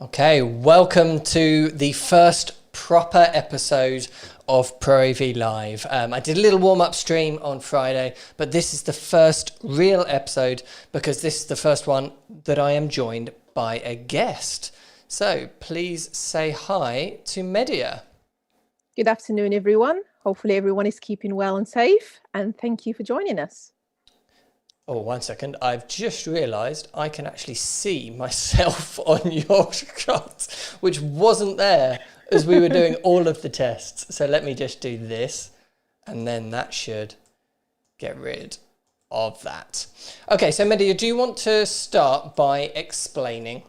Okay, welcome to the first proper episode of ProAV Live. I did a little warm-up stream on Friday, but this is the first real episode because this is the first one that I am joined by a guest. So please say hi to Mehdia. Good afternoon, everyone. Hopefully everyone is keeping well and safe, and thank you for joining us. Oh, 1 second. I've just realised I can actually see myself on your shot, which wasn't there as we were doing all of the tests. So let me just do this, and then that should get rid of that. Okay, so Mehdia, do you want to start by explaining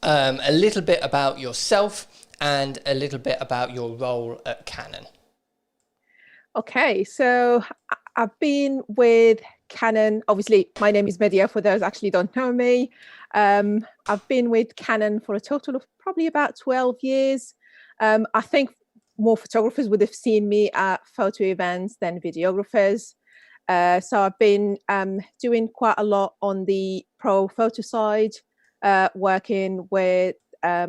a little bit about yourself and a little bit about your role at Canon? Okay, so I've been with Canon. Obviously, my name is Mehdia, for those actually don't know me. I've been with Canon for a total of probably about 12 years. I think more photographers would have seen me at photo events than videographers. So I've been doing quite a lot on the pro photo side, working with a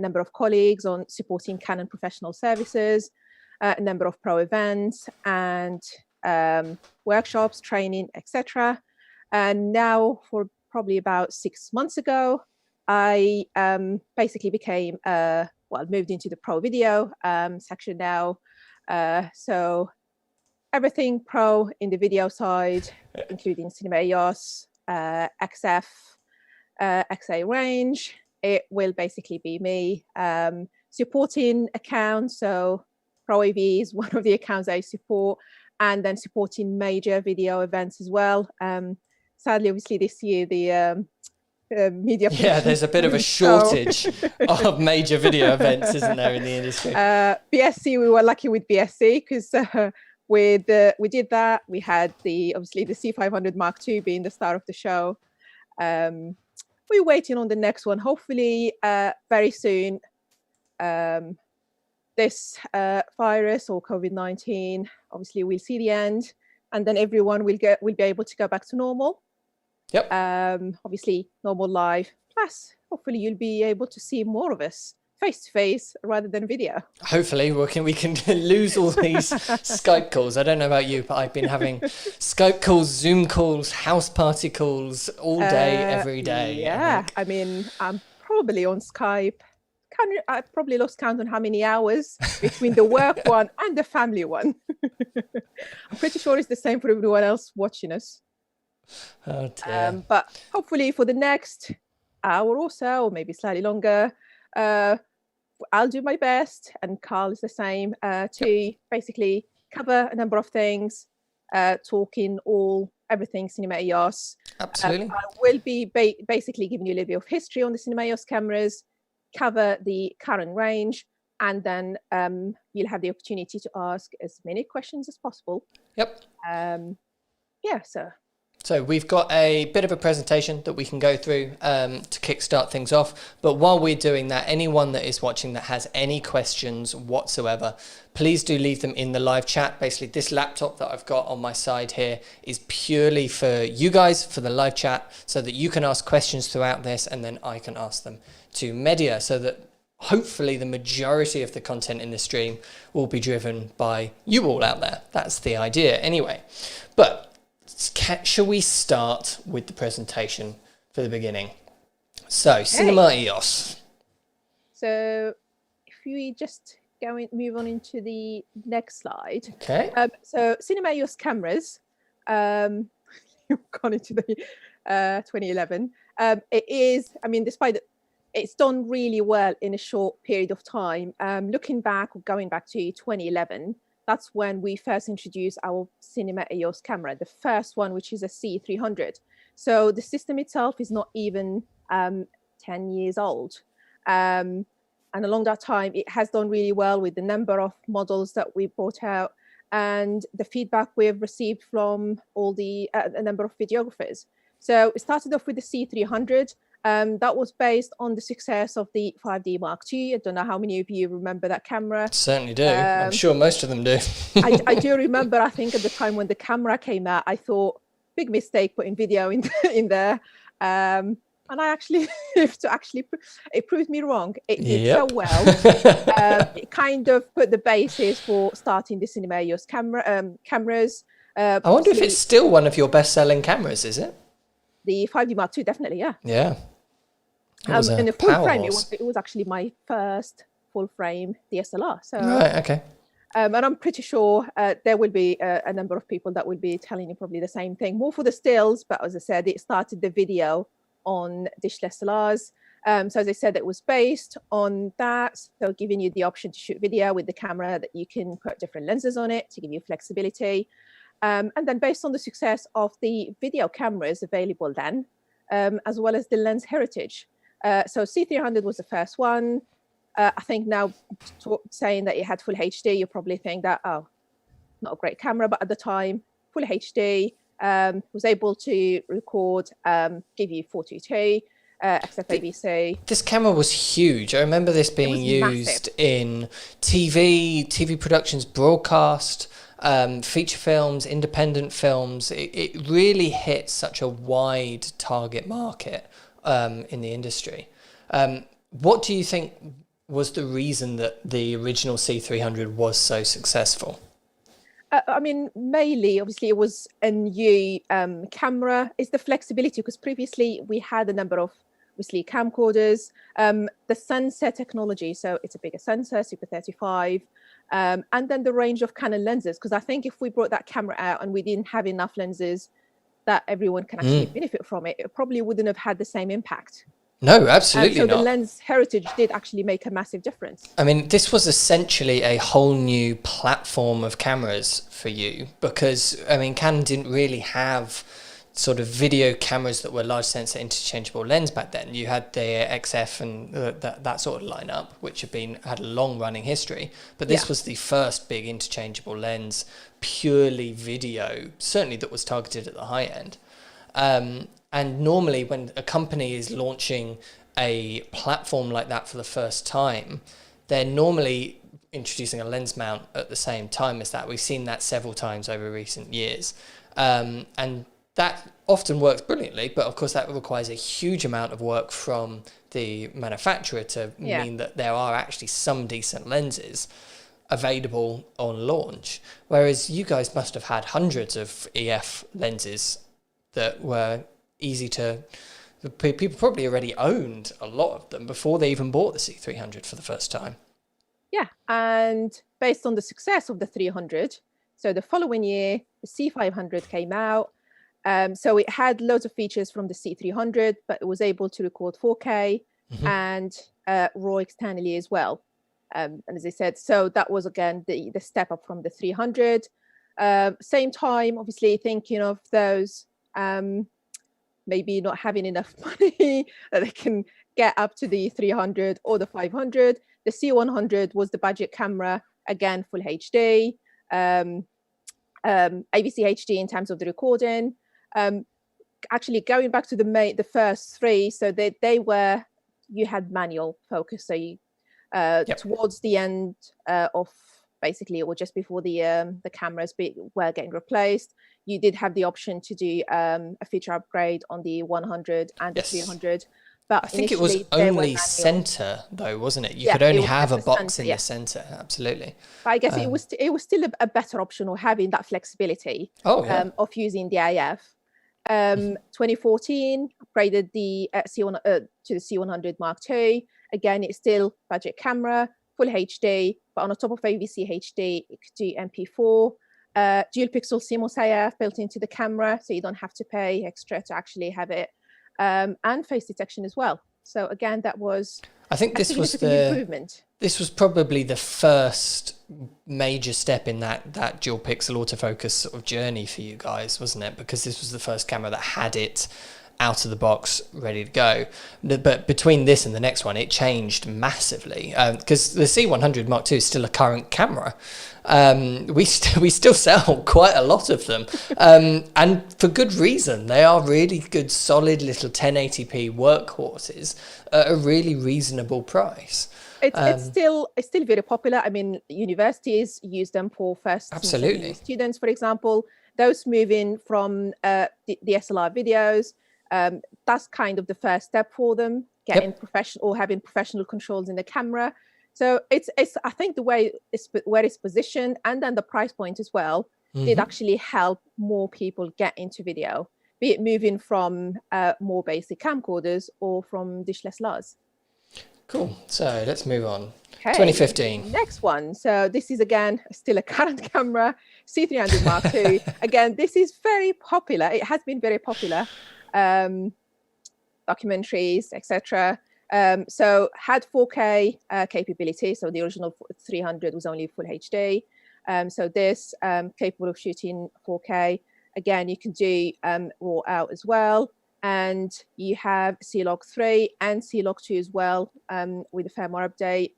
number of colleagues on supporting Canon professional services, a number of pro events and workshops, training, etc. And now, for probably about 6 months ago, I basically became moved into the pro video section now. So everything pro in the video side, including Cinema EOS, XF, XA range. It will basically be me supporting accounts. So ProAV is one of the accounts I support, and then supporting major video events as well. Sadly, obviously this year the media. Yeah, there's a bit of a shortage of major video events, isn't there, in the industry? BSC, we were lucky with BSC because we did that. We had obviously the C500 II being the star of the show. We're waiting on the next one, hopefully very soon. This virus or COVID-19, obviously we'll see the end, and then everyone will be able to go back to normal. Yep. Obviously normal life. Plus, hopefully you'll be able to see more of us face to face rather than video. Hopefully we can lose all these Skype calls. I don't know about you, but I've been having Skype calls, Zoom calls, house party calls all day, every day. Yeah, I mean, I'm probably on Skype. I probably lost count on how many hours between the work one and the family one. I'm pretty sure it's the same for everyone else watching us. Oh dear. But hopefully for the next hour or so, or maybe slightly longer, I'll do my best, and Carl is the same, to basically cover a number of things, talking everything Cinema EOS. Absolutely. I will be basically giving you a little bit of history on the Cinema EOS cameras, cover the current range, and then you'll have the opportunity to ask as many questions as possible. Yep. Yeah, So we've got a bit of a presentation that we can go through to kickstart things off. But while we're doing that, anyone that is watching that has any questions whatsoever, please do leave them in the live chat. Basically, this laptop that I've got on my side here is purely for you guys, for the live chat, so that you can ask questions throughout this, and then I can ask them to Mehdia, so that hopefully the majority of the content in the stream will be driven by you all out there. That's the idea anyway. But shall we start with the presentation for the beginning? So, okay. Cinema EOS. So, if we just move on into the next slide. Okay. So, Cinema EOS cameras. You've gone into the 2011. It is, I mean, despite it's done really well in a short period of time. Looking back, or going back to 2011. That's when we first introduced our Cinema EOS camera, the first one, which is a C300. So the system itself is not even 10 years old. And along that time, it has done really well with the number of models that we brought out and the feedback we've received from all a number of videographers. So it started off with the C300. That was based on the success of the 5D Mark II. I don't know how many of you remember that camera. Certainly do. I'm sure most of them do. I do remember, I think at the time when the camera came out, I thought, big mistake putting video in there. and I actually it proved me wrong. It did so Yep. well. It kind of put the basis for starting the cinema EOS cameras. I wonder if it's still one of your best-selling cameras, is it? The 5D Mark II, definitely, yeah. Yeah. It was In a the full power frame, horse. it was actually my first full frame DSLR. So, Right, okay. and I'm pretty sure there will be a number of people that will be telling you probably the same thing, more for the stills, but as I said, it started the video on dish SLRs. So as I said, it was based on that. So giving you the option to shoot video with the camera that you can put different lenses on it to give you flexibility. And then based on the success of the video cameras available then, as well as the lens heritage. So C300 was the first one. I think now saying that it had full HD, you probably think that, oh, not a great camera, but at the time, full HD, was able to record, give you 422, XFAVC. This camera was huge. I remember this being used in TV productions, broadcast, feature films, independent films. It really hit such a wide target market in the industry. What do you think was the reason that the original C300 was so successful? I mean, mainly, obviously, it was a new camera. It's the flexibility, because previously we had a number of, obviously, camcorders. The sensor technology, so it's a bigger sensor, Super 35, and then the range of Canon lenses, because I think if we brought that camera out and we didn't have enough lenses that everyone can actually benefit from it, it probably wouldn't have had the same impact. No, absolutely so not. The lens heritage did actually make a massive difference. I mean, this was essentially a whole new platform of cameras for you, because, I mean, Canon didn't really have sort of video cameras that were large sensor interchangeable lens back then. You had the XF and that sort of lineup, which had a long running history, but this was the first big interchangeable lens, purely video, certainly that was targeted at the high end. And normally when a company is launching a platform like that for the first time, they're normally introducing a lens mount at the same time as that. We've seen that several times over recent years. And that often works brilliantly, but of course that requires a huge amount of work from the manufacturer to mean that there are actually some decent lenses available on launch. Whereas you guys must have had hundreds of EF lenses that were easy to, people probably already owned a lot of them before they even bought the C300 for the first time. Yeah, and based on the success of the 300, so the following year, the C500 came out. So it had loads of features from the C300, but it was able to record 4K and RAW externally as well. And as I said, so that was, again, the step up from the 300. Same time, obviously, thinking of those maybe not having enough money that they can get up to the 300 or the 500. The C100 was the budget camera, again, full HD, AVC HD in terms of the recording. Actually, going back to the first three, so they were, you had manual focus. So you, towards the end of basically, or just before the cameras were getting replaced, you did have the option to do a feature upgrade on the 100 and the 300. But I think it was only center though, wasn't it? You could only have a box in the center. Absolutely. But I guess it was still a better option, or having that flexibility of using the AF. 2014 upgraded the C1 to the C100 Mark II. Again, it's still budget camera, full HD, but on the top of AVC HD, it could do MP4. Dual pixel CMOS AF built into the camera, so you don't have to pay extra to actually have it, and face detection as well. So again, that was, I think this was improvement. This was probably the first major step in that dual pixel autofocus sort of journey for you guys, wasn't it? Because this was the first camera that had it out of the box, ready to go. But between this and the next one, it changed massively, because the C100 Mark II is still a current camera. We still sell quite a lot of them, and for good reason. They are really good, solid little 1080p workhorses at a really reasonable price. It's still very popular. I mean, universities use them for first students, for example. Those moving from the DSLR videos, that's kind of the first step for them, getting professional or having professional controls in the camera. So it's I think the way where it's positioned and then the price point as well did actually help more people get into video, be it moving from more basic camcorders or from dish DSLRs. Cool. So let's move on. Okay, 2015. Next one. So this is again still a Canon camera, C500 Mark II. Again, this is very popular. It has been very popular. Documentaries, etc. So had 4K capability. So the original 300 was only full HD. So this capable of shooting 4K. Again, you can do RAW out as well. And you have C-Log 3 and C-Log 2 as well with the firmware update.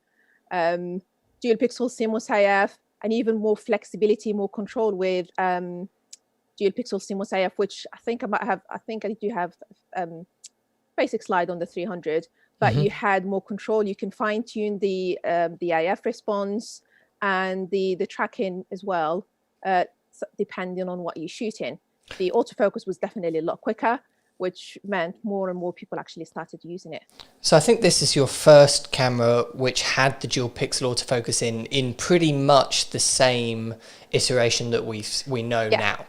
Dual pixel CMOS AF, and even more flexibility, more control with dual pixel CMOS AF, which I think I do have basic slide on the 300, but you had more control. You can fine tune the AF response and the tracking as well, depending on what you're shooting. The autofocus was definitely a lot quicker, which meant more and more people actually started using it. So I think this is your first camera which had the dual pixel autofocus in pretty much the same iteration that we know now.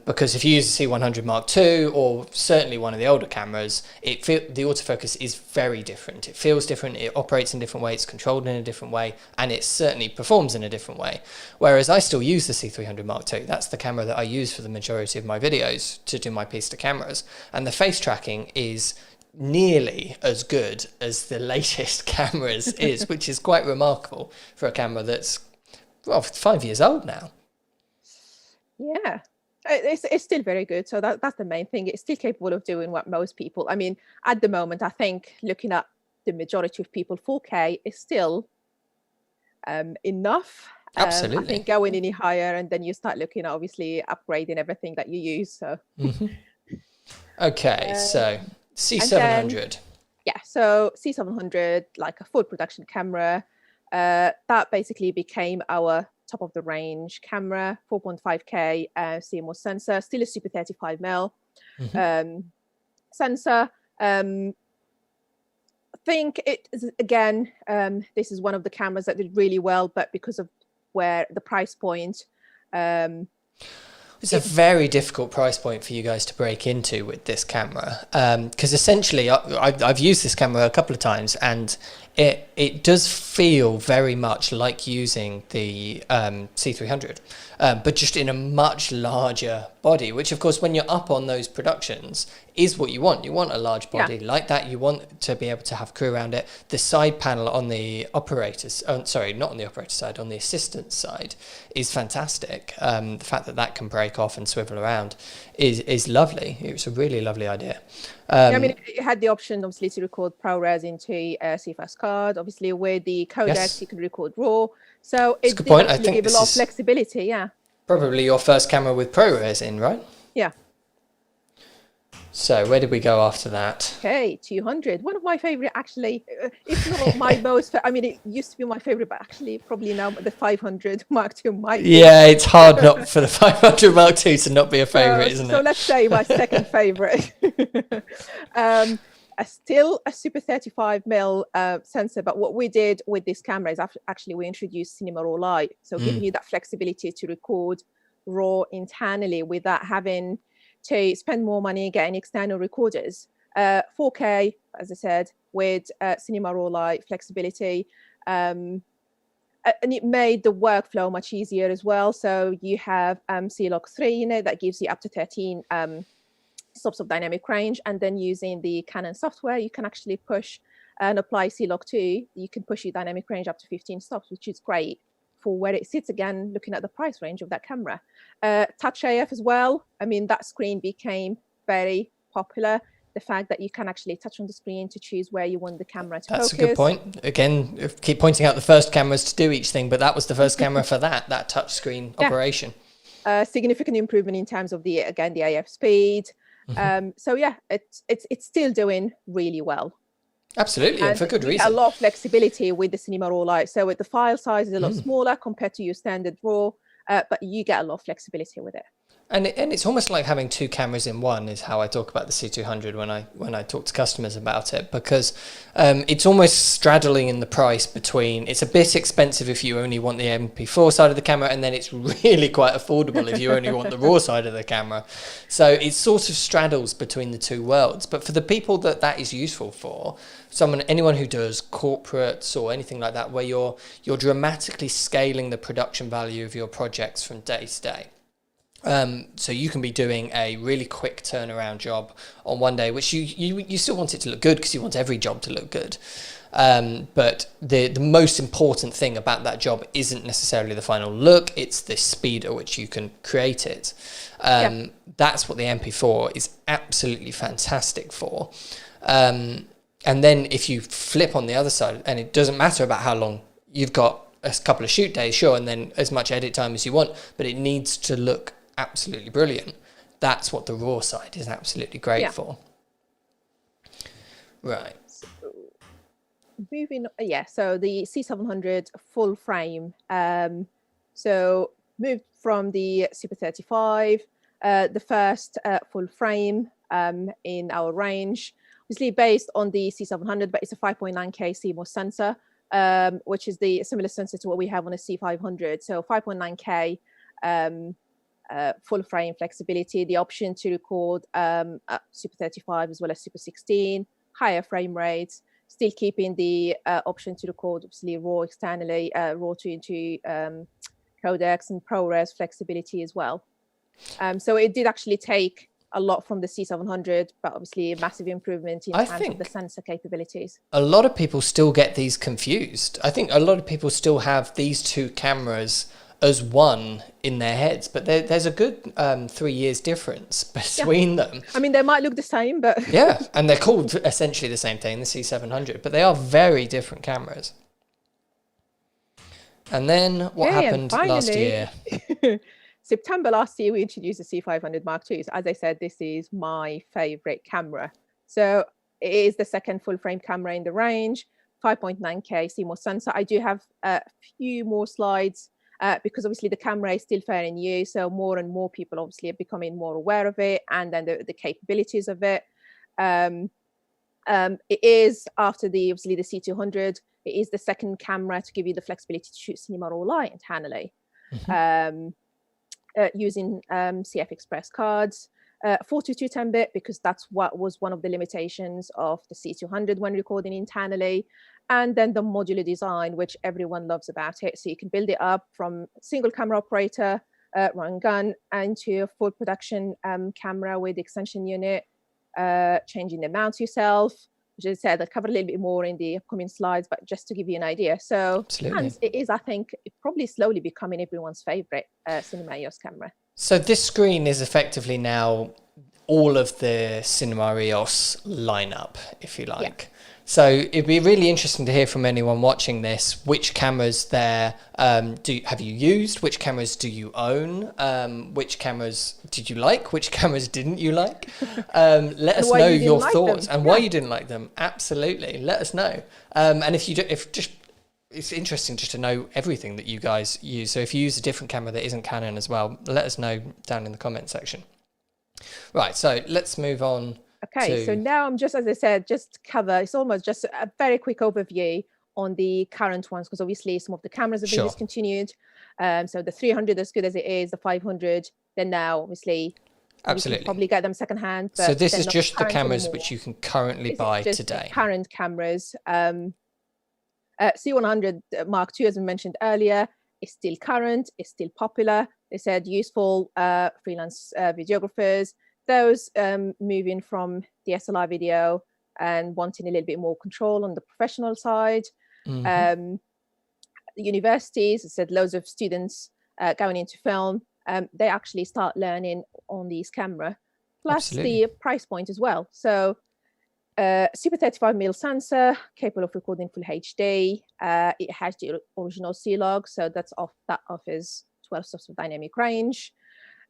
Because if you use the C100 Mark II or certainly one of the older cameras, the autofocus is very different. It feels different, it operates in a different way, it's controlled in a different way, and it certainly performs in a different way. Whereas I still use the C300 Mark II. That's the camera that I use for the majority of my videos to do my piece to cameras. And the face tracking is nearly as good as the latest cameras is, which is quite remarkable for a camera that's, well, 5 years old now. Yeah. It's still very good. So that's the main thing. It's still capable of doing what most people, I mean, at the moment, I think looking at the majority of people, 4K is still enough. Absolutely. I think going any higher and then you start looking at obviously upgrading everything that you use. So. Okay, so C700. Yeah, so C700, like a full production camera, that basically became our top of the range camera, 4.5K CMOS sensor, still a super 35mm sensor. I think it is, again, this is one of the cameras that did really well, but because of where the price point, it's a very difficult price point for you guys to break into with this camera, because essentially I've used this camera a couple of times and it does feel very much like using the C300, but just in a much larger body, which of course when you're up on those productions is what you want. You want a large body like that. You want to be able to have crew around it. The side panel on the operator's, sorry, not on the operator side, on the assistant side is fantastic. The fact that that can break off and swivel around is lovely. It's a really lovely idea. Yeah, I mean, it had the option obviously to record ProRes into a CFS card. Obviously, with the codecs, you can record RAW. So it did actually give a lot of flexibility. Yeah. Probably your first camera with ProRes in, right? Yeah. So where did we go after that? Okay, 200. One of my favorite, actually. It's not my most. I mean, it used to be my favorite, but actually, probably now the 500 Mark II might be. Yeah, it's hard not for the 500 Mark II to not be a favorite, isn't it? So let's say my second favorite. Still a super 35mm sensor, but what we did with this camera is actually we introduced Cinema Raw Light, so giving you that flexibility to record RAW internally without having to spend more money getting external recorders. 4K, as I said, with Cinema Raw Light flexibility, and it made the workflow much easier as well. So you have C-Log 3 in it that gives you up to 13 stops of dynamic range, and then using the Canon software, you can actually push and apply C-Log 2. You can push your dynamic range up to 15 stops, which is great for where it sits, again, looking at the price range of that camera. Touch AF as well. I mean, that screen became very popular. The fact that you can actually touch on the screen to choose where you want the camera to focus. That's a good point. Again, keep pointing out the first cameras to do each thing, but that was the first camera for that touch screen operation. Significant improvement in terms of the AF speed. So yeah, it's still doing really well. Absolutely, and for good reason. A lot of flexibility with the Cinema Raw Light. So with the file size is a lot smaller compared to your standard RAW, but you get a lot of flexibility with it. And it's almost like having two cameras in one is how I talk about the C200 when I talk to customers about it, because it's almost straddling in the price between, it's a bit expensive if you only want the MP4 side of the camera, and then it's really quite affordable if you only want the RAW side of the camera. So it sort of straddles between the two worlds. But for the people that is useful for, anyone who does corporates or anything like that, where you're dramatically scaling the production value of your projects from day to day. So you can be doing a really quick turnaround job on one day, which you still want it to look good because you want every job to look good. But the most important thing about that job isn't necessarily the final look, it's the speed at which you can create it. That's what the MP4 is absolutely fantastic for. And then if you flip on the other side, and it doesn't matter about how long you've got, a couple of shoot days, sure, and then as much edit time as you want, but it needs to look absolutely brilliant. That's what the RAW side is absolutely great for. Right. So, moving, so the C700 full frame. So moved from the Super 35, the first full frame in our range, obviously based on the C700, but it's a 5.9K CMOS sensor, which is the similar sensor to what we have on a C500. So 5.9K full frame flexibility, the option to record Super 35 as well as Super 16, higher frame rates, still keeping the option to record obviously RAW externally, RAW 2:2 codecs and ProRes flexibility as well. So it did actually take a lot from the C700, but obviously a massive improvement in terms of the sensor capabilities. A lot of people still get these confused. I think a lot of people still have these two cameras as one in their heads, but there's a good 3 years difference between them. I mean, they might look the same, but and they're called essentially the same thing, the C700, but they are very different cameras. And then what happened last year? September last year, we introduced the C500 Mark II. So as I said, this is my favorite camera. So it is the second full frame camera in the range, 5.9K CMOS sensor. I do have a few more slides because obviously the camera is still fairly new. So more and more people obviously are becoming more aware of it and then the capabilities of it. It is after obviously the C200, it is the second camera to give you the flexibility to shoot cinema raw light internally. Using CF Express cards, 42210-bit, because that's what was one of the limitations of the C200 when recording internally, and then the modular design, which everyone loves about it. So you can build it up from single camera operator, run gun, into a full production camera with the extension unit, changing the mount yourself, which I said I'll cover a little bit more in the upcoming slides, but just to give you an idea. So hence it is, I think, probably slowly becoming everyone's favorite cinema EOS camera. So this screen is effectively now all of the cinema EOS lineup, if you like. So it'd be really interesting to hear from anyone watching this, which cameras have you used? Which cameras do you own? Which cameras did you like? Which cameras didn't you like? Let us know your thoughts and why you didn't like them. Absolutely. Let us know. And it's interesting just to know everything that you guys use. So if you use a different camera that isn't Canon as well, let us know down in the comment section. Right, so let's move on. Okay, so now I'm just, as I said, just cover, it's almost just a very quick overview on the current ones, because obviously some of the cameras have been discontinued. So the 300, as good as it is, the 500, then now obviously you can probably get them secondhand. So this is just the cameras which you can currently buy today. Current cameras. C100 Mark II, as we mentioned earlier, is still current, is still popular. They said useful freelance videographers. Those moving from DSLR video and wanting a little bit more control on the professional side. The universities, I said loads of students going into film, they actually start learning on these camera, plus the price point as well. So Super 35mm sensor, capable of recording full HD. It has the original C-Log, so that offers 12 stops of dynamic range.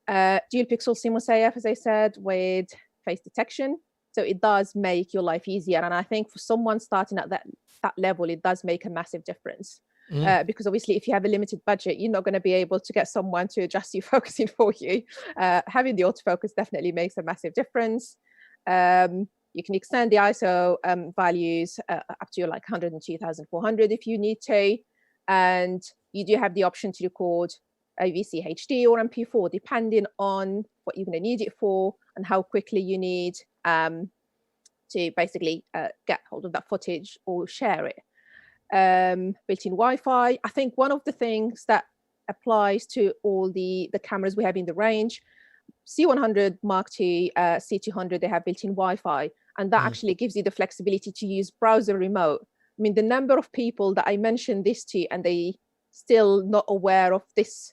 Dual pixel CMOS AF, as I said, with face detection. So it does make your life easier. And I think for someone starting at that level, it does make a massive difference. because obviously if you have a limited budget, you're not going to be able to get someone to adjust your focusing for you. Having the autofocus definitely makes a massive difference. You can extend the ISO values up to like 102,400 if you need to. And you do have the option to record AVC HD or MP4, depending on what you're going to need it for and how quickly you need to basically get hold of that footage or share it. Built-in Wi-Fi. I think one of the things that applies to all the cameras we have in the range, C100 Mark II, C200, they have built-in Wi-Fi, and that actually gives you the flexibility to use browser remote. I mean, the number of people that I mentioned this to, and they still not aware of this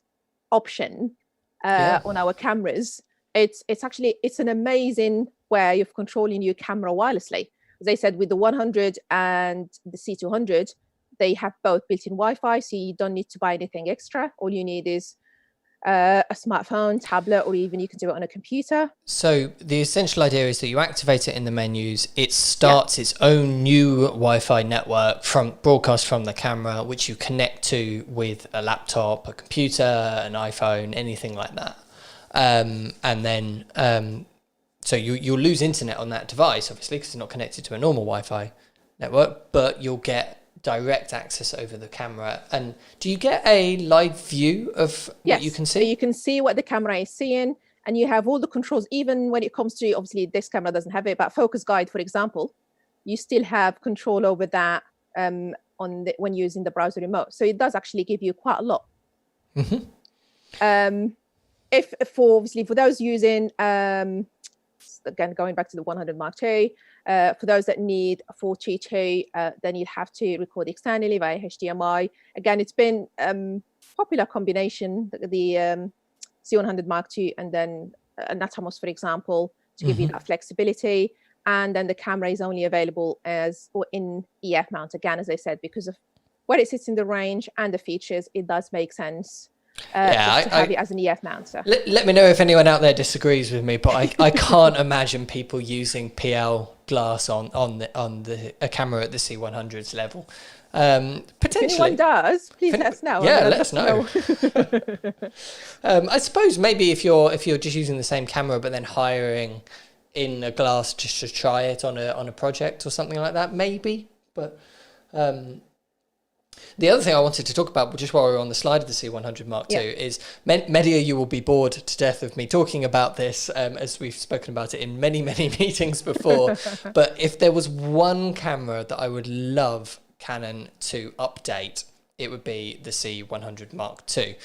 option on our cameras. It's an amazing way of controlling your camera wirelessly. As I said, with the 100 and the C200, they have both built-in Wi-Fi, so you don't need to buy anything extra. All you need is a smartphone, tablet, or even you can do it on a computer. So the essential idea is that you activate it in the menus. It starts its own new Wi-Fi network broadcast from the camera, which you connect to with a laptop, a computer, an iPhone, anything like that. And then so you'll lose internet on that device, obviously, because it's not connected to a normal Wi-Fi network, but you'll get direct access over the camera. And do you get a live view of what you can see? So you can see what the camera is seeing, and you have all the controls, even when it comes to, obviously this camera doesn't have it, but focus guide, for example, you still have control over that when using the browser remote. So it does actually give you quite a lot. For those using, again, going back to the 100 Mark II, for those that need a 422, then you'd have to record externally via HDMI. Again, it's been popular combination, the C100 Mark II and then an Atomos, for example, to give you that flexibility. And then the camera is only available in EF mount. Again, as I said, because of where it sits in the range and the features, it does make sense to have it as an EF mount. So. Let me know if anyone out there disagrees with me, but I can't imagine people using PL glass on a camera at the C100's level. Potentially. If anyone does, please let us know. Yeah, let us know. I suppose maybe if you're just using the same camera but then hiring in a glass just to try it on a project or something like that, maybe. But the other thing I wanted to talk about, just while we were on the slide of the C100 Mark II, is Mehdia, you will be bored to death of me talking about this, as we've spoken about it in many, many meetings before. But if there was one camera that I would love Canon to update, it would be the C100 Mark II.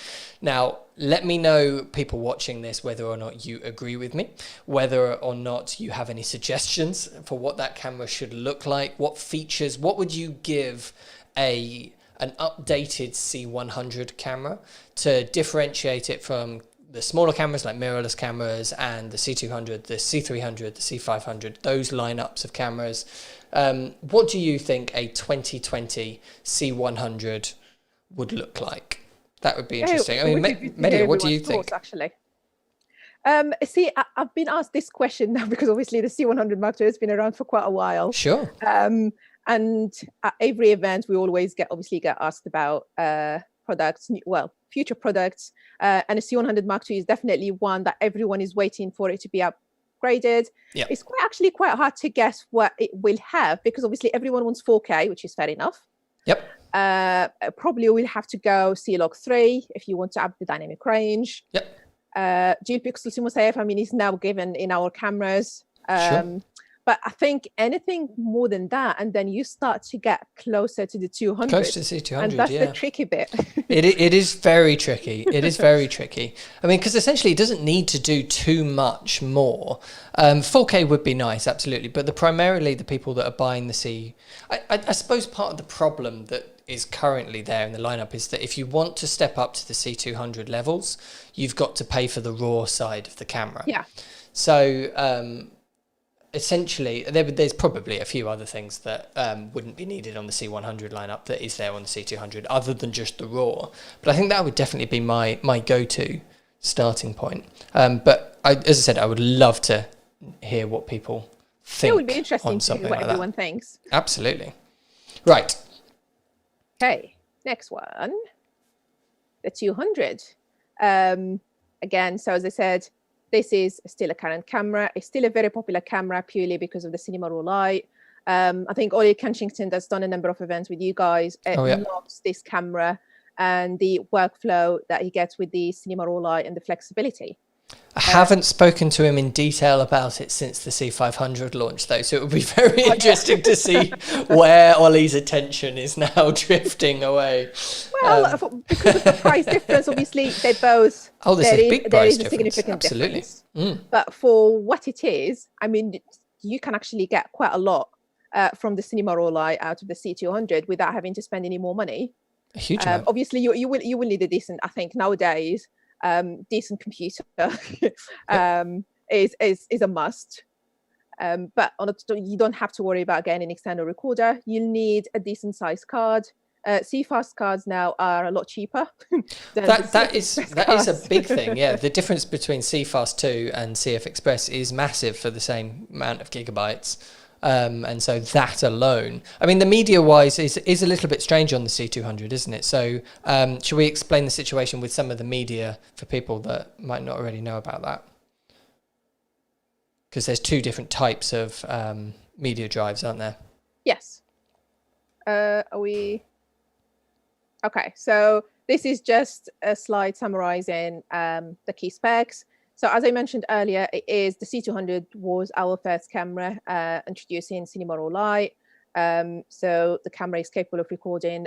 Now, let me know, people watching this, whether or not you agree with me, whether or not you have any suggestions for what that camera should look like, what features, what would you give an updated C100 camera to differentiate it from the smaller cameras like mirrorless cameras and the C200, the C300, the C500, those lineups of cameras. What do you think a 2020 C100 would look like? That would be interesting. I mean, Mehdia, what do you think? Actually, see, I've been asked this question now because obviously the C100 Mark II has been around for quite a while. Sure. And at every event, we always get asked about products, future products. And the C100 Mark II is definitely one that everyone is waiting for it to be upgraded. Yep. It's actually quite hard to guess what it will have because obviously everyone wants 4K, which is fair enough. Yep. Probably we'll have to go C-Log 3 if you want to up the dynamic range. Yep. Dual pixel CMOS AF, I mean, is now given in our cameras. Sure. But I think anything more than that, and then you start to get closer to the 200. Close to the 200, and that's the tricky bit. It is very tricky. It is very tricky. I mean, because essentially it doesn't need to do too much more. 4K would be nice, absolutely. But primarily the people that are buying the C... I suppose part of the problem that is currently there in the lineup is that if you want to step up to the C200 levels, you've got to pay for the raw side of the camera. Yeah. So... essentially, there's probably a few other things that wouldn't be needed on the C100 lineup that is there on the C200, other than just the RAW. But I think that would definitely be my go-to starting point. But as I said, I would love to hear what people think. It would be interesting on to see something what like everyone that. thinks. Absolutely. Right. Okay. Next one, the 200. Again, so as I said, this is still a Canon camera. It's still a very popular camera purely because of the cinema raw light. I think Ollie Kensington has done a number of events with you guys. Loves this camera and the workflow that he gets with the cinema raw light and the flexibility. I haven't spoken to him in detail about it since the C500 launch, though, so it would be very interesting to see where Ollie's attention is now drifting away. Well, because of the price difference, obviously, they both... Oh, there's a big price difference. Significant Absolutely. difference. But for what it is, I mean, you can actually get quite a lot from the cinema raw light out of the C200 without having to spend any more money. A huge amount. Obviously, you will need a decent, I think, nowadays, decent computer is a must. But you don't have to worry about getting an external recorder. You'll need a decent size card. CFast cards now are a lot cheaper. that is a big thing. Yeah, the difference between CFast II and CF Express is massive for the same amount of gigabytes. And so that alone, I mean, the media wise is a little bit strange on the C200, isn't it? So should we explain the situation with some of the media for people that might not already know about that? Because there's two different types of media drives, aren't there? Yes. Are we... Okay, so this is just a slide summarizing the key specs. So as I mentioned earlier, the C200 was our first camera introducing cinema raw light. So the camera is capable of recording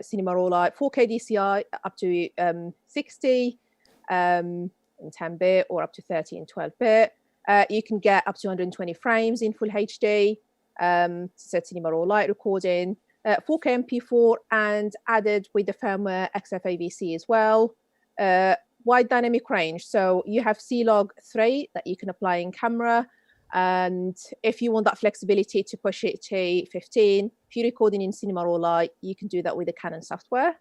cinema raw light 4K DCI up to 60 in 10-bit or up to 30 in 12-bit. You can get up to 120 frames in full HD, so cinema raw light recording, 4K MP4, and added with the firmware XFAVC as well. Wide dynamic range, so you have C-Log 3 that you can apply in camera, and if you want that flexibility to push it to 15, if you're recording in cinema raw light, you can do that with the Canon software.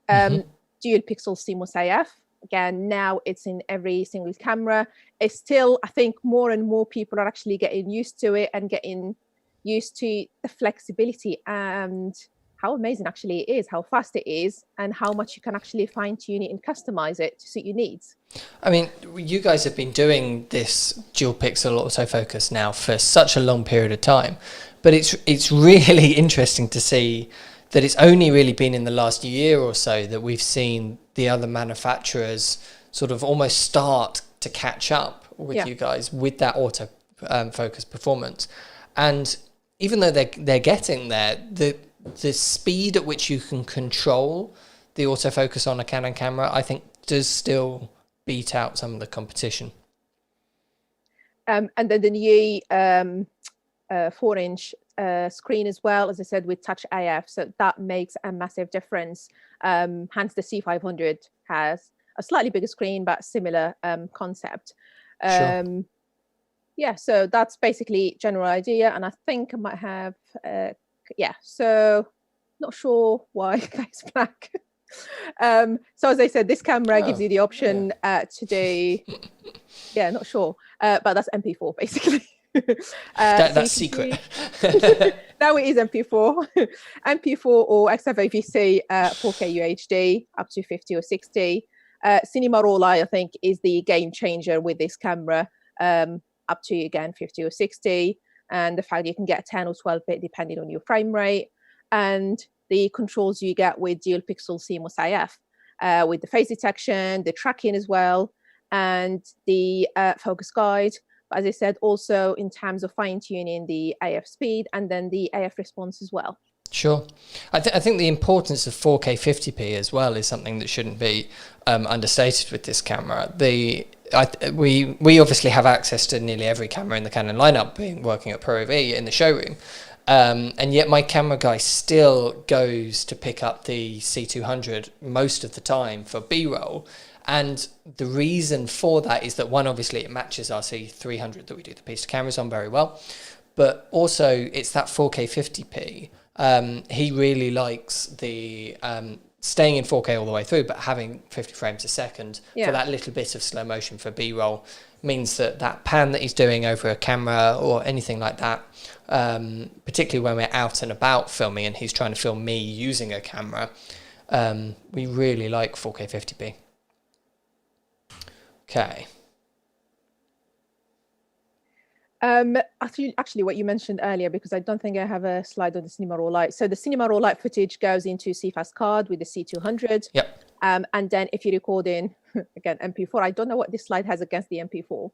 Dual pixel CMOS AF, again, now it's in every single camera. It's still, I think, more and more people are actually getting used to it and getting used to the flexibility and how amazing actually it is, how fast it is, and how much you can actually fine-tune it and customize it to suit your needs. I mean, you guys have been doing this dual pixel autofocus now for such a long period of time, but it's really interesting to see that it's only really been in the last year or so that we've seen the other manufacturers sort of almost start to catch up with you guys with that auto focus performance. And even though they're getting there, the speed at which you can control the autofocus on a Canon camera, I think, does still beat out some of the competition. And then the new 4-inch screen as well, as I said, with Touch AF, so that makes a massive difference. Hence, the C500 has a slightly bigger screen, but similar concept. Sure. Yeah, so that's basically general idea, and I think I might have... so not sure why it's black. So as I said, this camera gives you the option to do, not sure, but that's MP4 basically. That's secret. Now it is MP4, MP4 or XFAVC 4K UHD up to 50 or 60. Cinema raw light, I think, is the game changer with this camera, up to again 50 or 60. And the fact you can get 10 or 12-bit depending on your frame rate, and the controls you get with dual pixel CMOS AF, with the face detection, the tracking as well, and the focus guide. But as I said, also in terms of fine-tuning the AF speed and then the AF response as well. Sure. I think the importance of 4K 50p as well is something that shouldn't be understated with this camera. We obviously have access to nearly every camera in the Canon lineup, working at ProAV in the showroom, and yet my camera guy still goes to pick up the C200 most of the time for B-roll. And the reason for that is that, one, obviously it matches our C300 that we do the piece to cameras on very well, but also it's that 4K 50p. He really likes the staying in 4K all the way through, but having 50 frames a second for that little bit of slow motion for B-roll. means that that pan that he's doing over a camera or anything like that, particularly when we're out and about filming and he's trying to film me using a camera, we really like 4K 50p. Okay. Actually, what you mentioned earlier, because I don't think I have a slide on the Cinema Raw Light. So the Cinema Raw Light footage goes into CFast card with the C200. Yep. And then if you record in, again, MP4, I don't know what this slide has against the MP4.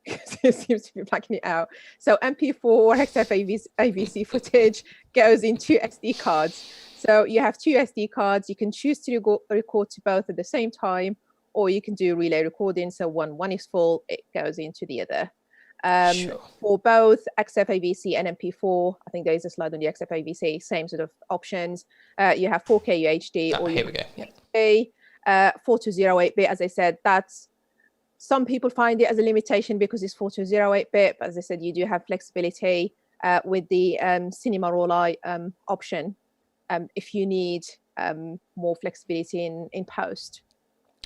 It seems to be blacking it out. So MP4 or XFAVC footage goes into SD cards. So you have 2 SD cards. You can choose to record to both at the same time, or you can do relay recording. So when one is full, it goes into the other. Sure. For both XFAVC and MP4, I think there is a slide on the XFAVC, same sort of options. You have 4K UHD or here we go. Yeah. 4208-bit, as I said, that's, some people find it as a limitation because it's 4208-bit, but as I said, you do have flexibility with the Cinema Raw Light option if you need more flexibility in post.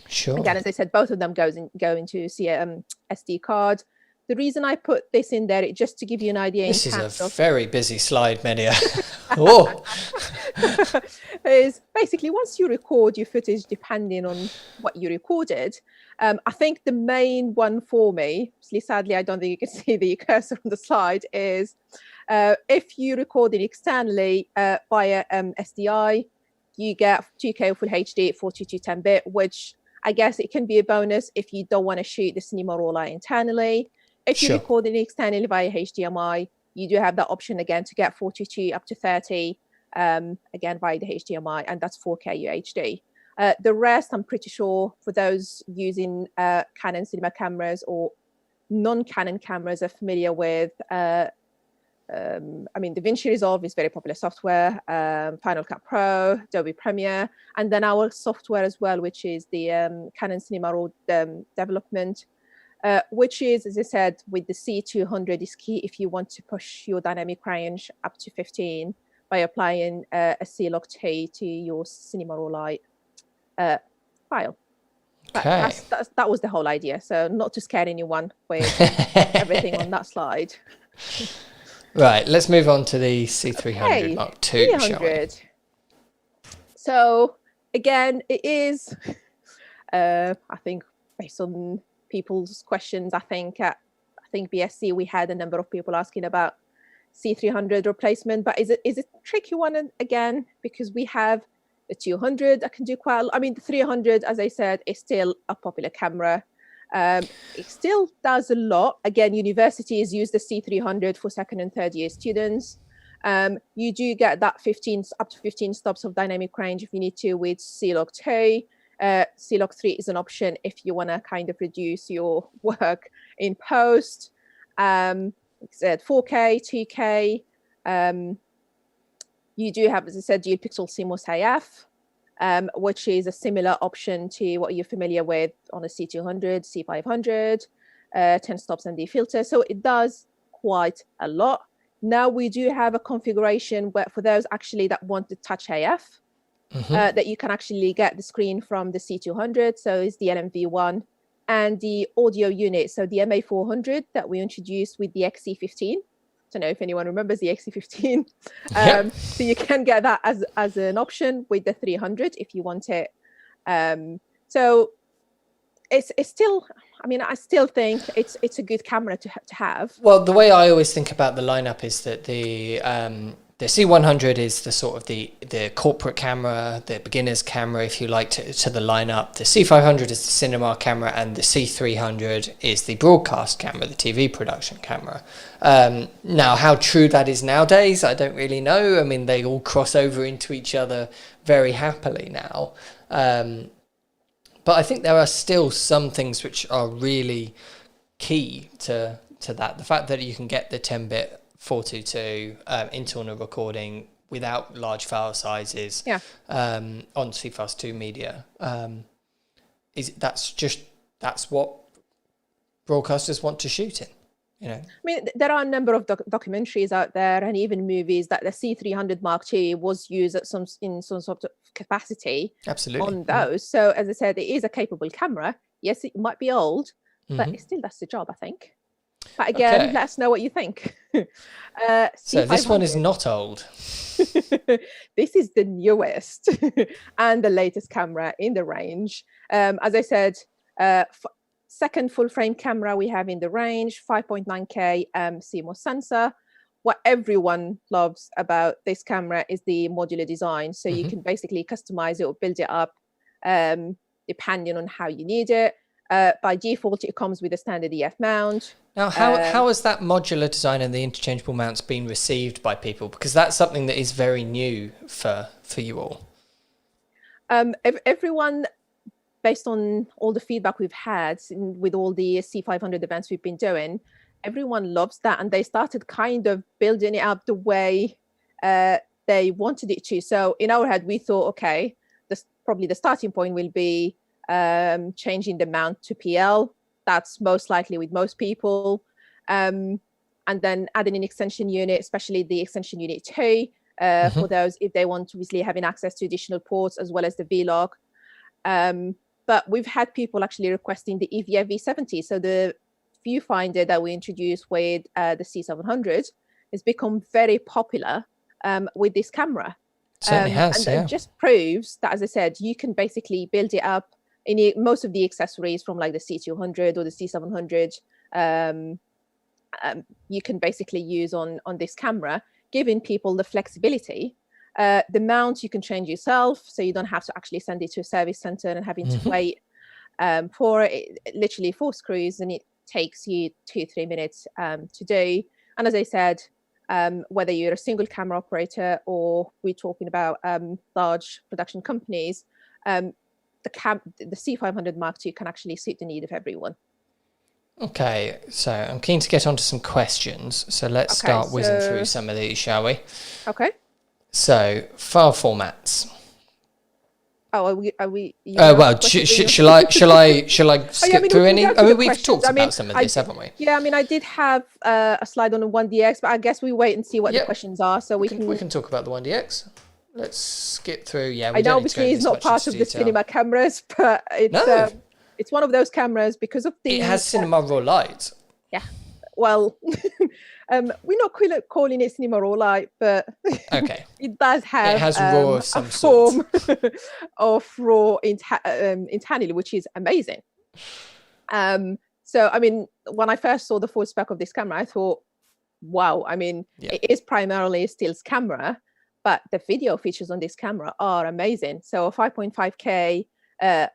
Sure. Again, as I said, both of them go into SD card. The reason I put this in there is just to give you an idea. This is a very busy slide, Mehdia. Oh. Is basically once you record your footage, depending on what you recorded, I think the main one for me, sadly, I don't think you can see the cursor on the slide, is if you record it externally via SDI, you get 2K full HD 4210-bit, which I guess it can be a bonus if you don't want to shoot the Cinema Raw Light internally. If you record it externally via HDMI, you do have that option again to get 42 up to 30, again via the HDMI, and that's 4K UHD. The rest, I'm pretty sure, for those using Canon cinema cameras or non-Canon cameras are familiar with, I mean, DaVinci Resolve is very popular software, Final Cut Pro, Adobe Premiere, and then our software as well, which is the Canon Cinema Raw development, which is, as I said, with the C200 is key if you want to push your dynamic range up to 15 by applying a C-Log-T to your Cinema Raw Light file. Okay. That was the whole idea. So not to scare anyone with everything on that slide. Right, let's move on to the C300 Mark II. 300. So again, it is, I think, based on people's questions, I think BSC, we had a number of people asking about C300 replacement, but is it a tricky one again, because we have the 200 that can do quite a lot. I mean, the 300, as I said, is still a popular camera. It still does a lot. Again, universities use the C300 for second and third year students. You do get that up to 15 stops of dynamic range if you need to with C-Log-T. C-Log-3 is an option if you want to kind of reduce your work in post. Like I said, 4K, 2K. You do have, as I said, dual pixel CMOS AF, which is a similar option to what you're familiar with on a C200, C500, 10 stops and defilter. So it does quite a lot. Now we do have a configuration where for those actually that want the touch AF, that you can actually get the screen from the C200. So it's the LMV1 and the audio unit. So the MA400 that we introduced with the XC15. I don't know if anyone remembers the XC15. So you can get that as an option with the 300 if you want it. So it's still, I mean, I still think it's a good camera to have. Well, the way I always think about the lineup is that the C100 is the sort of the corporate camera, the beginner's camera, if you like, to the lineup. The C500 is the cinema camera, and the C300 is the broadcast camera, the TV production camera. Now, how true that is nowadays, I don't really know. I mean, they all cross over into each other very happily now. But I think there are still some things which are really key to that. The fact that you can get the 10-bit 422 internal recording without large file sizes on CFast II media, that's what broadcasters want to shoot in. You know, I mean, there are a number of documentaries out there and even movies that the C300 Mark II was used in some sort of capacity. Absolutely. On those. So as I said, it is a capable camera. Yes, it might be old, but it still does the job, I think. But again, let us know what you think. So this one is not old. This is the newest and the latest camera in the range. As I said, second full frame camera we have in the range, 5.9K CMOS sensor. What everyone loves about this camera is the modular design. So you can basically customize it or build it up depending on how you need it. By default, it comes with a standard EF mount. Now, how has that modular design and the interchangeable mounts been received by people? Because that's something that is very new for you all. Everyone, based on all the feedback we've had with all the C500 events we've been doing, everyone loves that, and they started kind of building it up the way they wanted it to. So in our head, we thought, okay, probably the starting point will be changing the mount to PL. That's most likely with most people. And then adding an extension unit, especially the extension unit 2, for those if they want to obviously having access to additional ports as well as the V-Log. But we've had people actually requesting the EVF V70. So the viewfinder that we introduced with the C700 has become very popular with this camera. Certainly has, and it just proves that, as I said, you can basically build it up in most of the accessories from like the C200 or the C700. You can basically use on this camera, giving people the flexibility. The mount you can change yourself, so you don't have to actually send it to a service center and having to wait for it. Literally 4 screws, and it takes you 2-3 minutes to do. And as I said, whether you're a single camera operator or we're talking about large production companies, the C500 Mark II can actually suit the need of everyone. Okay, so I'm keen to get onto some questions. So let's start whizzing through some of these, shall we? Okay. So file formats. Oh, are we? Well, shall I skip through any? I mean, we've talked about some of this, haven't we? Yeah, I mean, I did have a slide on the 1DX, but I guess we wait and see what the questions are, so we can talk about the 1DX. Let's skip through. Yeah, I know obviously it's not part of the cinema cameras, but it's one of those cameras because of the. It has cinema raw light. Yeah, well, we're not calling it cinema raw light, but okay, it does have. It has raw of some form of raw internally, which is amazing. So I mean, when I first saw the full spec of this camera, I thought, wow. I mean, it is primarily a stills camera, but the video features on this camera are amazing. So 5.5K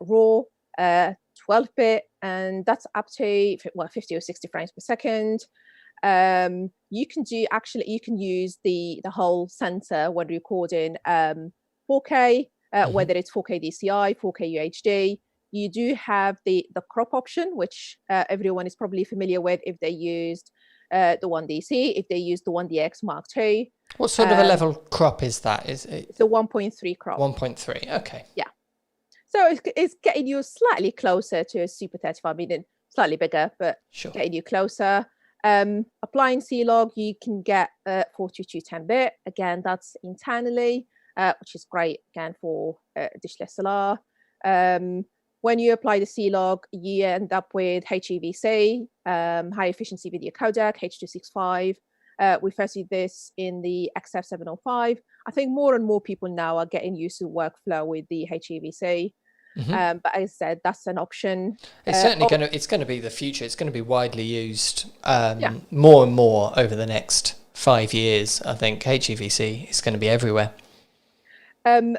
raw, 12-bit, and that's up to 50 or 60 frames per second. You can use the whole sensor when recording 4K, whether it's 4K DCI, 4K UHD. You do have the crop option, which everyone is probably familiar with if they used the 1DC, if they used the 1DX Mark II. What sort of a level crop is that? It's a 1.3 crop. 1.3, okay. Yeah. So it's getting you slightly closer to a Super 35 million, slightly bigger, but getting you closer. Applying C-Log, you can get 422 10-bit. Again, that's internally, which is great, again, for digital SLR. When you apply the C-Log, you end up with HEVC, high efficiency video codec, H.265. We first did this in the XF705. I think more and more people now are getting used to workflow with the HEVC. But as I said, that's an option. It's certainly it's going to be the future. It's going to be widely used more and more over the next 5 years. I think HEVC is going to be everywhere.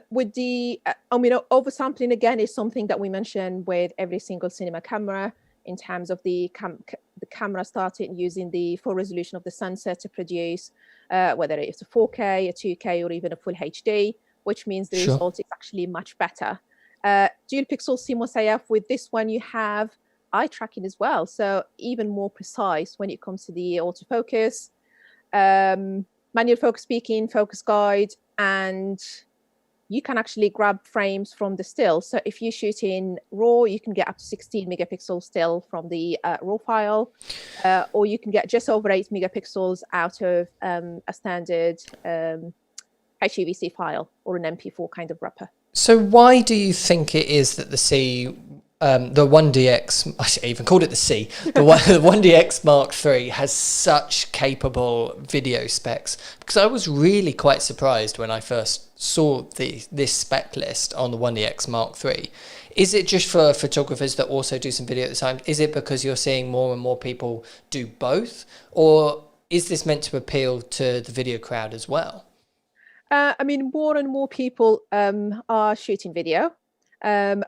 With the, oversampling again is something that we mention with every single cinema camera in terms of the camera started using the full resolution of the sensor to produce whether it's a 4K, a 2K, or even a full HD, which means the result is actually much better. Dual pixel CMOS AF, with this one you have eye tracking as well, so even more precise when it comes to the autofocus, manual focus speaking, focus guide, and you can actually grab frames from the still. So if you shoot in RAW, you can get up to 16 megapixel still from the RAW file, or you can get just over 8 megapixels out of a standard HEVC file or an MP4 kind of wrapper. So why do you think it is that the C the 1DX, I even called it the C, the 1DX Mark III has such capable video specs, because I was really quite surprised when I first saw this spec list on the 1DX Mark III. Is it just for photographers that also do some video at the time? Is it because you're seeing more and more people do both? Or is this meant to appeal to the video crowd as well? I mean, more and more people are shooting video.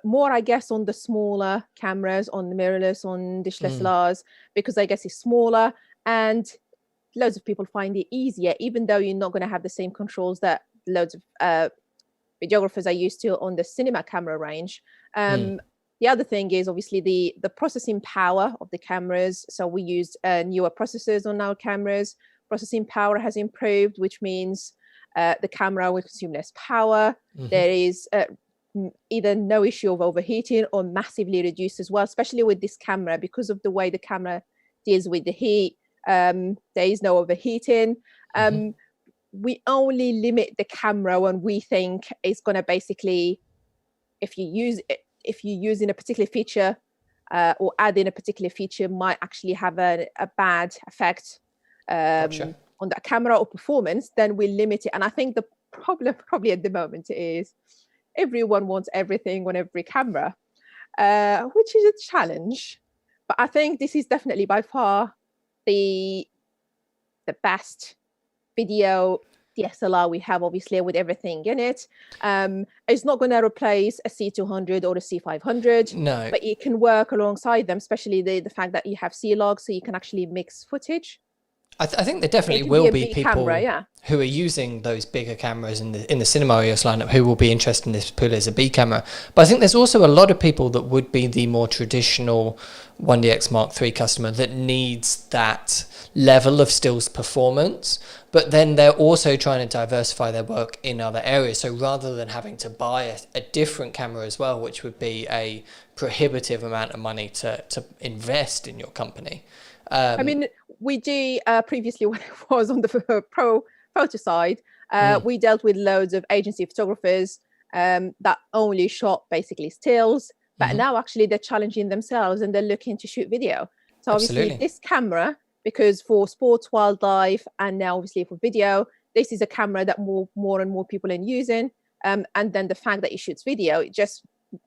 More, I guess, on the smaller cameras, on the mirrorless, on digital SLRs, because I guess it's smaller and loads of people find it easier, even though you're not going to have the same controls that loads of videographers are used to on the cinema camera range. The other thing is obviously the processing power of the cameras. So we used newer processors on our cameras. Processing power has improved, which means the camera will consume less power. There is either no issue of overheating or massively reduced as well, especially with this camera, because of the way the camera deals with the heat. There is no overheating. We only limit the camera when we think it's going to basically, if you're using a particular feature or adding a particular feature, might actually have a bad effect on that camera or performance, then we limit it. And I think the problem probably at the moment is everyone wants everything on every camera, which is a challenge. But I think this is definitely by far the best video DSLR we have, obviously, with everything in it. It's not going to replace a C200 or a C500. No. But it can work alongside them, especially the fact that you have C-Log, so you can actually mix footage. I think there definitely will be people who are using those bigger cameras in the cinema EOS lineup who will be interested in this purely as a B camera. But I think there's also a lot of people that would be the more traditional 1DX Mark III customer that needs that level of stills performance, but then they're also trying to diversify their work in other areas. So rather than having to buy a different camera as well, which would be a prohibitive amount of money to invest in your company. I mean, we do previously, when I was on the pro photo side, we dealt with loads of agency photographers that only shot basically stills, but now actually they're challenging themselves and they're looking to shoot video. So obviously this camera, because for sports, wildlife, and now obviously for video, this is a camera that more and more people are using. And then the fact that it shoots video, it just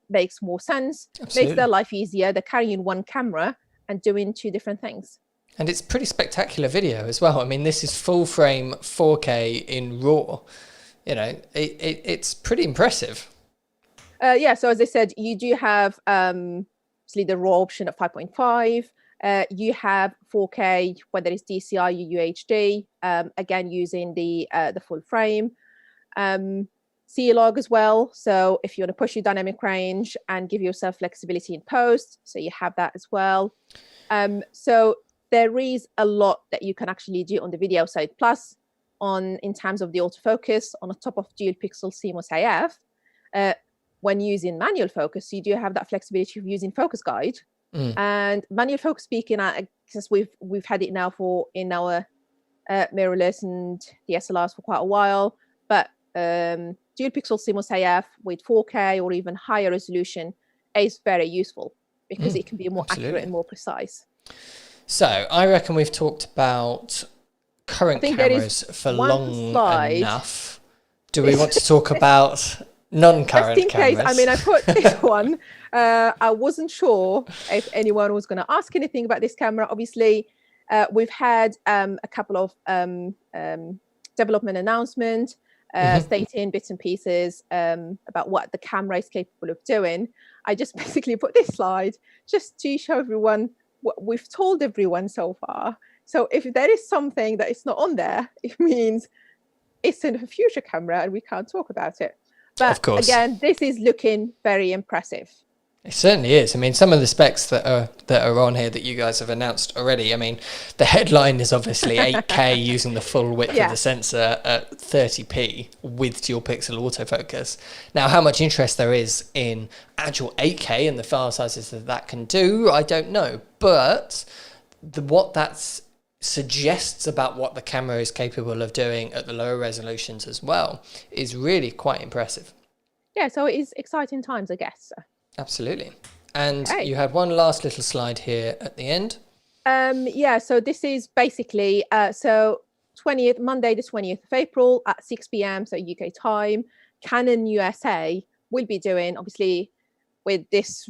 makes more sense, makes their life easier. They're carrying one camera and doing two different things. And it's pretty spectacular video as well. I mean, this is full frame 4K in RAW. You know, it's pretty impressive. Yeah, so as I said, you do have obviously the RAW option at 5.5. You have 4K, whether it's DCI or UHD, again, using the full frame. C-Log as well. So if you want to push your dynamic range and give yourself flexibility in post, so you have that as well. So there is a lot that you can actually do on the video side. Plus, in terms of the autofocus, on the top of dual pixel CMOS AF, when using manual focus, you do have that flexibility of using focus guide. And manual focus speaking, since we've had it now in our mirrorless and DSLRs for quite a while, but dual pixel CMOS AF with 4K or even higher resolution is very useful because it can be more accurate and more precise. So I reckon we've talked about current cameras for long enough. Do we want to talk about non-current cameras? I mean, I put this one. I wasn't sure if anyone was going to ask anything about this camera. Obviously, we've had a couple of development announcements stating bits and pieces about what the camera is capable of doing. I just basically put this slide just to show everyone what we've told everyone so far. So if there is something that is not on there, it means it's in a future camera and we can't talk about it. But of course, again, this is looking very impressive. It certainly is. I mean, some of the specs that are on here that you guys have announced already. I mean, the headline is obviously 8K using the full width of the sensor at 30p with dual pixel autofocus. Now, how much interest there is in actual 8K and the file sizes that can do, I don't know. But what that suggests about what the camera is capable of doing at the lower resolutions as well is really quite impressive. Yeah, so it is exciting times, I guess. Absolutely. And Okay. you had one last little slide here at the end. Yeah, so this is basically, so 20th, Monday, the 20th of April at 6 p.m. So UK time, Canon USA will be doing, obviously, with this,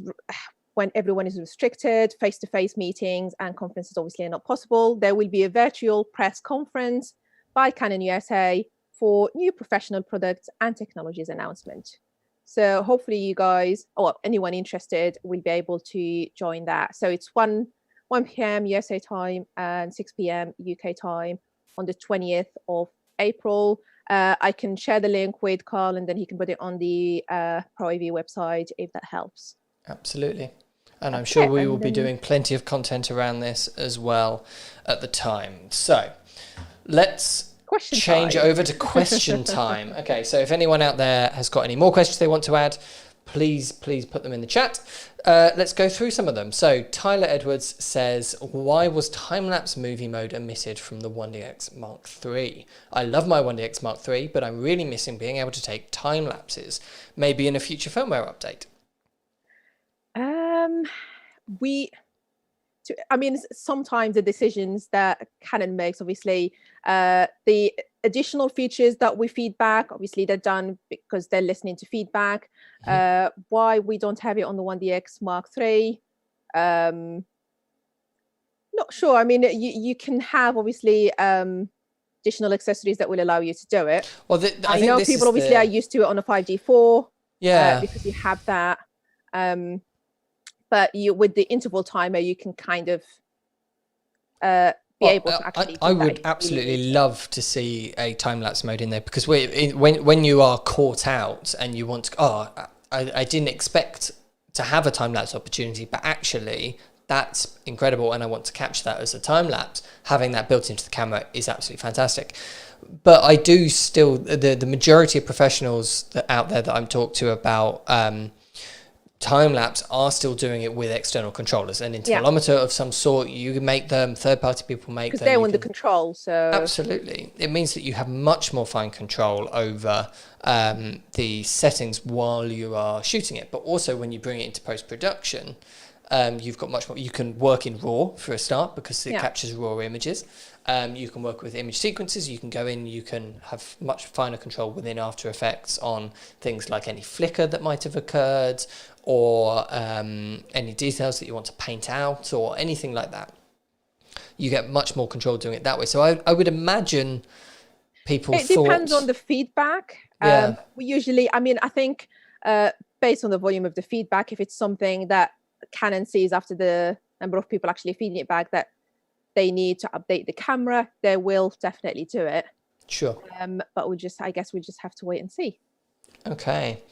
when everyone is restricted, face-to-face meetings and conferences obviously are not possible. There will be a virtual press conference by Canon USA for new professional products and technologies announcement. So hopefully you guys, or anyone interested, will be able to join that. So it's 1 p.m. USA time and 6 p.m. UK time on the 20th of April. I can share the link with Carl and then he can put it on the ProAV website if that helps. Absolutely. And I'm sure Okay, we and will be then- doing plenty of content around this as well at the time. So let's Question change time. over to question time. Okay, so if anyone out there has got any more questions they want to add, please put them in the chat. Let's go through some of them. So Tyler Edwards says, why was time-lapse movie mode omitted from the 1DX Mark III? I love my 1DX Mark III, but I'm really missing being able to take time lapses. Maybe in a future firmware update. Sometimes the decisions that Canon makes, obviously, the additional features that we feedback, obviously they're done because they're listening to feedback. Why we don't have it on the 1DX Mark III, not sure. I mean, you can have obviously additional accessories that will allow you to do it. Well, I know people obviously are used to it on a 5D4, because you have that. But with the interval timer, you can kind of be able to actually. I would absolutely love to see a time-lapse mode in there, because when you are caught out and you want to, I didn't expect to have a time-lapse opportunity, but actually that's incredible and I want to capture that as a time-lapse. Having that built into the camera is absolutely fantastic. But I do still, the majority of professionals out there that I'm talking to about time-lapse are still doing it with external controllers, an intervalometer of some sort. You can make them, third-party people make them. Because they're under control, so... Absolutely. It means that you have much more fine control over the settings while you are shooting it. But also when you bring it into post-production, you've got much more. You can work in RAW for a start because it captures raw images. You can work with image sequences. You can go in, you can have much finer control within After Effects on things like any flicker that might have occurred, or any details that you want to paint out, or anything like that. You get much more control doing it that way. So I would imagine people depends on the feedback. We usually, I think based on the volume of the feedback, if it's something that Canon sees after the number of people actually feeding it back that they need to update the camera, they will definitely do it. Sure. But I guess we just have to wait and see. Okay.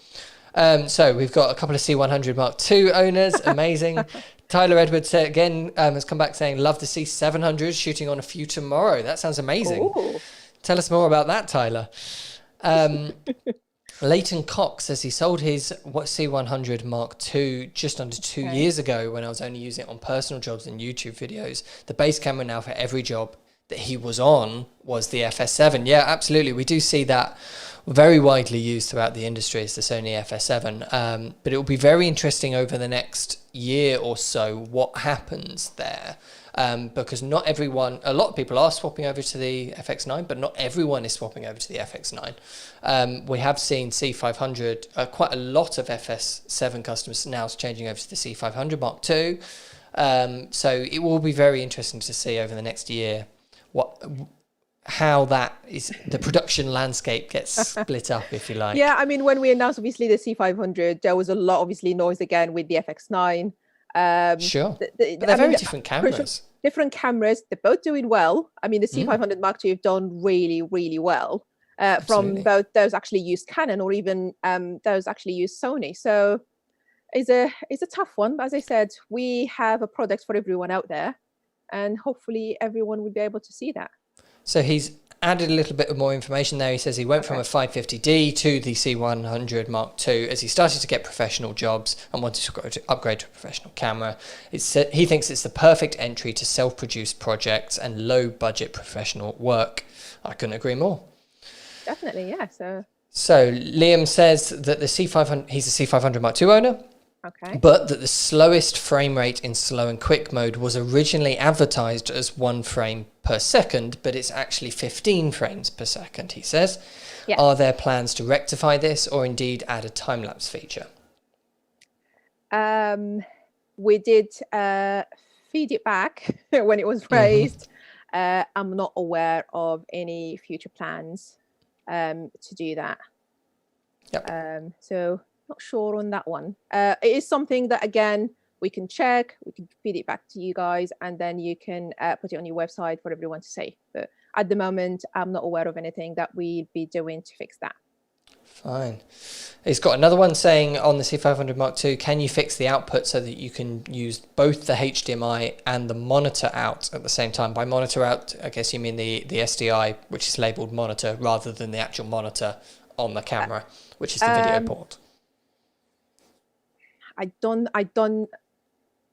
So we've got a couple of C100 Mark II owners. Amazing. Tyler Edwards again has come back saying, love the C700 shooting on a few tomorrow. That sounds amazing. Ooh. Tell us more about that, Tyler. Leighton Cox says he sold his C100 Mark II just under 2 years ago when I was only using it on personal jobs and YouTube videos. The base camera now for every job that he was on was the FS7. Yeah, absolutely. We do see that very widely used throughout the industry is the Sony FS7. But it will be very interesting over the next year or so what happens there. Because not everyone, a lot of people are swapping over to the FX9, but not everyone is swapping over to the FX9. We have seen C500, quite a lot of FS7 customers now changing over to the C500 Mark II. So it will be very interesting to see over the next year how that is, the production landscape gets split up, if you like. Yeah, when we announced obviously the C500, there was a lot obviously noise again with the FX9. Sure. But they're very different cameras. Different cameras. They're both doing well. The C500 Mark II have done really, really well from both those actually use Canon or even those actually use Sony. So it's a tough one. But as I said, we have a product for everyone out there, and hopefully everyone will be able to see that. So he's added a little bit more information there. He says he went from a 550D to the C100 Mark II as he started to get professional jobs and wanted to upgrade to a professional camera. He thinks it's the perfect entry to self-produced projects and low-budget professional work. I couldn't agree more. Definitely, yeah. So Liam says that the C500, he's a C500 Mark II owner. Okay. But that the slowest frame rate in slow and quick mode was originally advertised as 1 frame per second, but it's actually 15 frames per second, he says. Yes. Are there plans to rectify this or indeed add a time-lapse feature? We did feed it back when it was raised. I'm not aware of any future plans to do that. Yep. So not sure on that one. It is something that, again, we can check, we can feed it back to you guys, and then you can put it on your website for everyone to see. But at the moment, I'm not aware of anything that we'll be doing to fix that. Fine. It's got another one saying on the C500 Mark II, can you fix the output so that you can use both the HDMI and the monitor out at the same time? By monitor out, I guess you mean the SDI, which is labeled monitor, rather than the actual monitor on the camera, which is the video port. I don't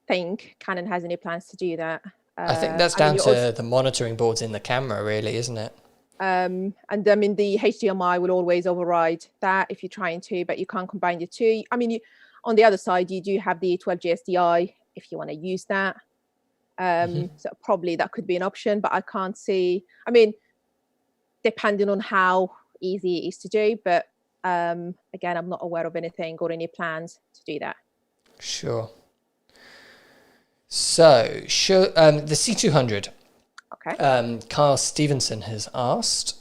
think Canon has any plans to do that. I think that's down to the monitoring boards in the camera, really, isn't it? And I mean, the HDMI will always override that if you're trying to, but you can't combine the two. I mean, on the other side, you do have the 12G SDI if you want to use that. So probably that could be an option, but I can't see. I mean, depending on how easy it is to do, but again, I'm not aware of anything or any plans to do that. Sure. So, the C200. Okay. Kyle Stevenson has asked,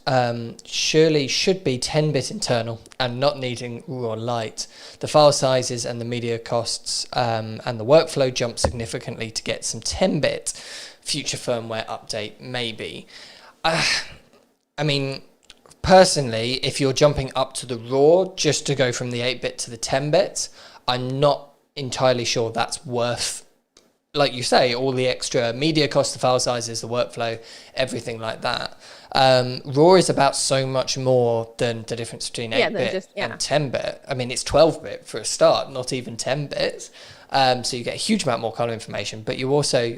surely should be 10-bit internal and not needing raw light. The file sizes and the media costs and the workflow jump significantly to get some 10-bit future firmware update, maybe. I mean, personally, if you're jumping up to the raw just to go from the 8-bit to the 10-bit, I'm not entirely sure that's worth, like you say, all the extra media costs, the file sizes, the workflow, everything like that. RAW is about so much more than the difference between 8-bit and 10-bit. I mean, it's 12-bit for a start, not even 10 bits. So you get a huge amount more color information, but you also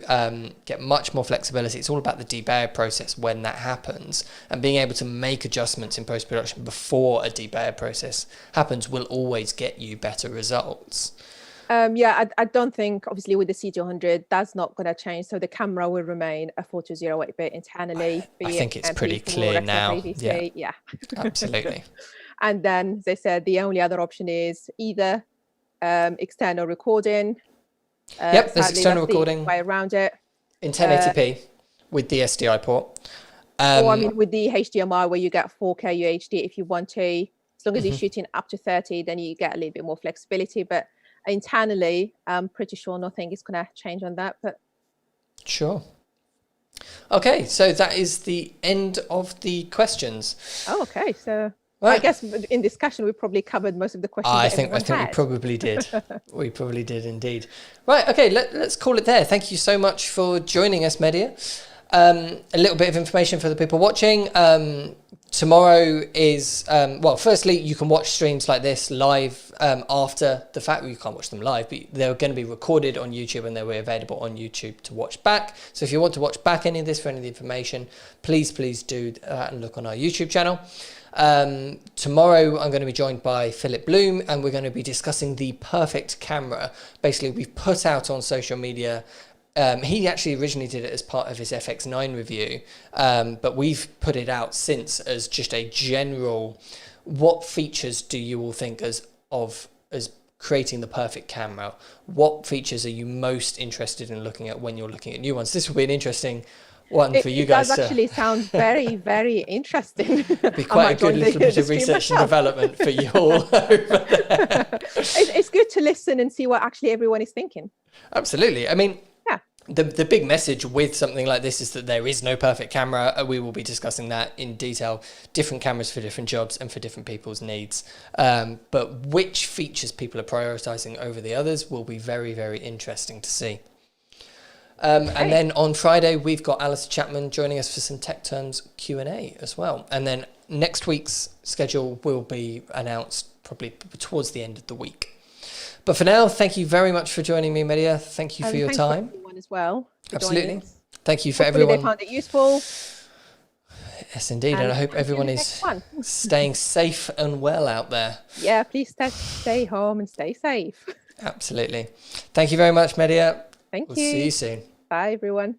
get much more flexibility. It's all about the debayer process when that happens, and being able to make adjustments in post-production before a debayer process happens will always get you better results. I don't think, obviously, with the C200, that's not going to change. So the camera will remain a 4208-bit internally. I think it's pretty clear now. Yeah, absolutely. And then they said the only other option is either external recording. Yep, there's external recording. The way around it. In 1080p with the SDI port. Or I mean, with the HDMI, where you get 4K UHD if you want to. As long as you're shooting up to 30, then you get a little bit more flexibility. But internally, I'm pretty sure nothing is going to change on that. But sure. Okay, so that is the end of the questions. Oh, okay. So right. I guess in discussion we probably covered most of the questions. I think we probably did. We probably did indeed. Right. Okay. Let's call it there. Thank you so much for joining us, Mehdia. A little bit of information for the people watching. Tomorrow is, well, firstly, you can watch streams like this live after the fact. You can't watch them live, but they're going to be recorded on YouTube and they'll be available on YouTube to watch back. So if you want to watch back any of this for any of the information, please do that and look on our YouTube channel. Tomorrow I'm going to be joined by Philip Bloom and we're going to be discussing the perfect camera. Basically, we've put out on social media. He actually originally did it as part of his FX9 review, but we've put it out since as just a general, what features do you all think as creating the perfect camera? What features are you most interested in looking at when you're looking at new ones? This will be an interesting one for you guys. It does actually sound very, very interesting. Be quite a good little bit of research and development for you all over there. It's good to listen and see what actually everyone is thinking. Absolutely. I mean, the big message with something like this is that there is no perfect camera. We will be discussing that in detail. Different cameras for different jobs and for different people's needs. But which features people are prioritizing over the others will be very, very interesting to see. And then on Friday, we've got Alistair Chapman joining us for some Tech Terms Q&A as well. And then next week's schedule will be announced probably towards the end of the week. But for now, thank you very much for joining me, Mehdia. Thank you for your time. For everyone as well. Absolutely. Thank you for Hopefully everyone. They found it useful. Yes, indeed. And I hope everyone is staying safe and well out there. Yeah, please stay home and stay safe. Absolutely. Thank you very much, Mehdia. Thank We'll you. see you soon. Bye, everyone.